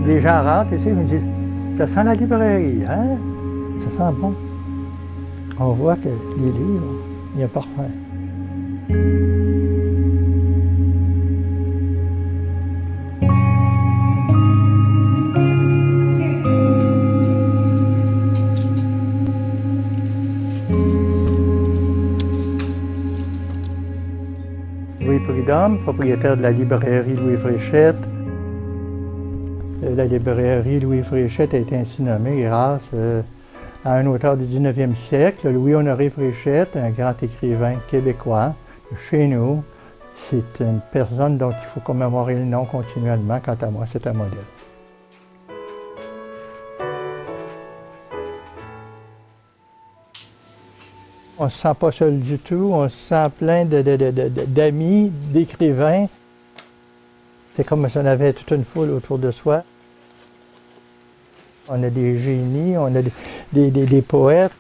Les gens rentrent ici, ils me disent « Ça sent la librairie, hein? » Ça sent bon. On voit que les livres, il y a un parfum. Louis Prudhomme, propriétaire de la librairie Louis Fréchette. La librairie Louis Fréchette a été ainsi nommée grâce à un auteur du 19e siècle, Louis-Honoré Fréchette, un grand écrivain québécois. Chez nous, c'est une personne dont il faut commémorer le nom continuellement. Quant à moi, c'est un modèle. On ne se sent pas seul du tout, on se sent plein d'amis, d'écrivains. C'est comme si on avait toute une foule autour de soi. On a des génies, on a des poètes.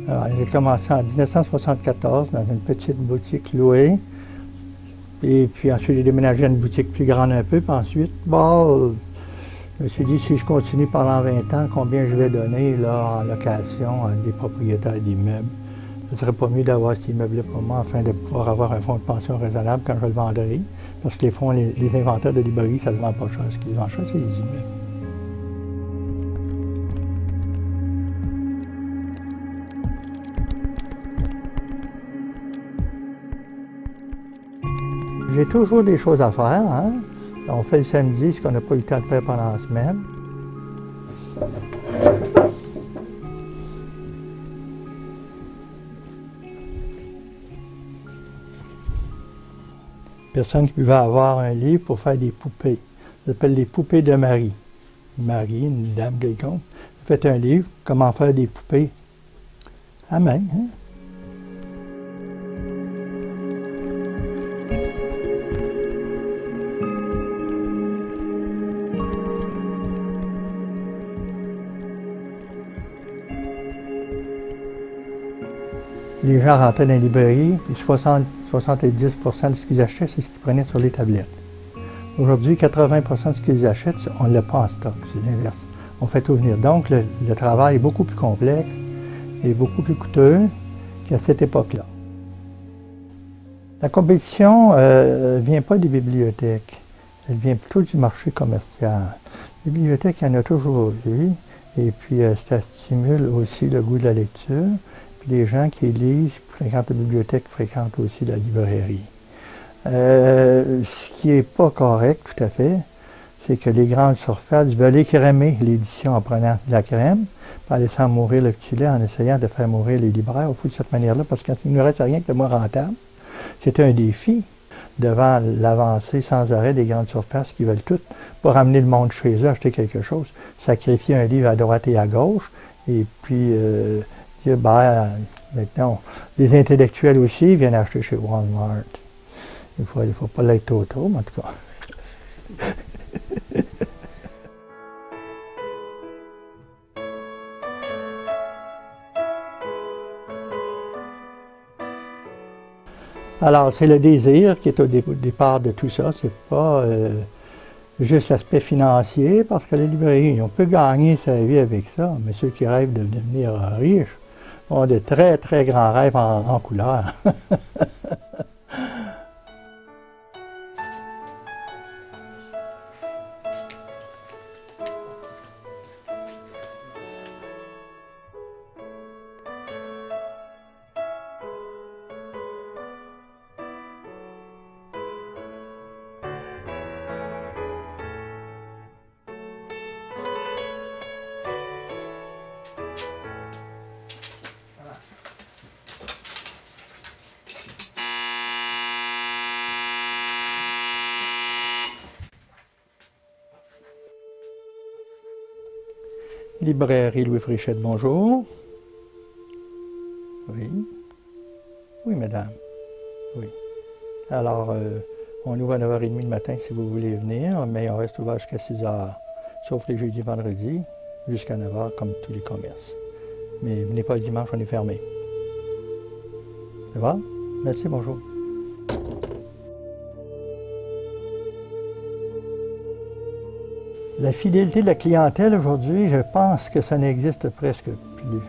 Alors, j'ai commencé en 1974 dans une petite boutique louée. Et puis ensuite, j'ai déménagé à une boutique plus grande un peu. Puis ensuite, bon, je me suis dit, si je continue pendant 20 ans, combien je vais donner là, en location à des propriétaires d'immeubles? Ce ne serait pas mieux d'avoir cet immeuble-là pour moi afin de pouvoir avoir un fonds de pension raisonnable quand je le vendrai. Parce que les inventaires de librairie, ça ne se vend pas cher. Ce qui se vend cher, c'est les immeubles. J'ai toujours des choses à faire, hein? On fait le samedi ce qu'on n'a pas eu le temps de faire pendant la semaine. Personne qui pouvait avoir un livre pour faire des poupées. Ça s'appelle les poupées de Marie. Marie, une dame quelconque, a fait un livre, comment faire des poupées. Amen, hein? Les gens rentraient dans les librairies, puis 70% de ce qu'ils achetaient, c'est ce qu'ils prenaient sur les tablettes. Aujourd'hui, 80% de ce qu'ils achètent, on ne l'a pas en stock, c'est l'inverse. On fait tout venir. Donc, le travail est beaucoup plus complexe et beaucoup plus coûteux qu'à cette époque-là. La compétition ne vient pas des bibliothèques, elle vient plutôt du marché commercial. Les bibliothèques, il y en a toujours eu, et puis ça stimule aussi le goût de la lecture. Les gens qui lisent, fréquentent la bibliothèque, fréquentent aussi la librairie. Ce qui n'est pas correct tout à fait, c'est que les grandes surfaces veulent écrémer l'édition en prenant de la crème, en laissant mourir le petit lait, en essayant de faire mourir les libraires au fond de cette manière-là, parce qu'il ne reste rien que de moins rentable. C'est un défi devant l'avancée sans arrêt des grandes surfaces qui veulent tout, pour ramener le monde chez eux, acheter quelque chose, sacrifier un livre à droite et à gauche, et puis ben, maintenant, les intellectuels aussi viennent acheter chez Walmart. Il faut pas l'être trop, mais en tout cas. Alors, c'est le désir qui est au départ de tout ça. C'est pas juste l'aspect financier, parce que les librairies, on peut gagner sa vie avec ça, mais ceux qui rêvent de devenir riches ont de très, très grands rêves en couleur. Librairie Louis Fréchette, bonjour. Oui. Oui, madame. Oui. Alors, on ouvre à 9h30 le matin si vous voulez venir, mais on reste ouvert jusqu'à 6h, sauf les jeudis et vendredis, jusqu'à 9h comme tous les commerces. Mais venez pas le dimanche, on est fermé. Ça va? Merci, bonjour. La fidélité de la clientèle aujourd'hui, je pense que ça n'existe presque plus.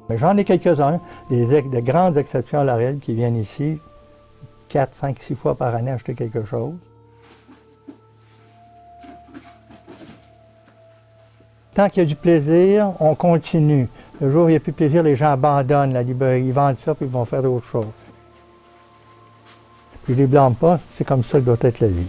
Mais j'en ai quelques-uns, de grandes exceptions à la règle qui viennent ici 4, 5, 6 fois par année acheter quelque chose. Tant qu'il y a du plaisir, on continue. Le jour où il n'y a plus de plaisir, les gens abandonnent la librairie, ils vendent ça puis ils vont faire autre chose. Puis je ne les blâme pas, c'est comme ça que doit être la vie.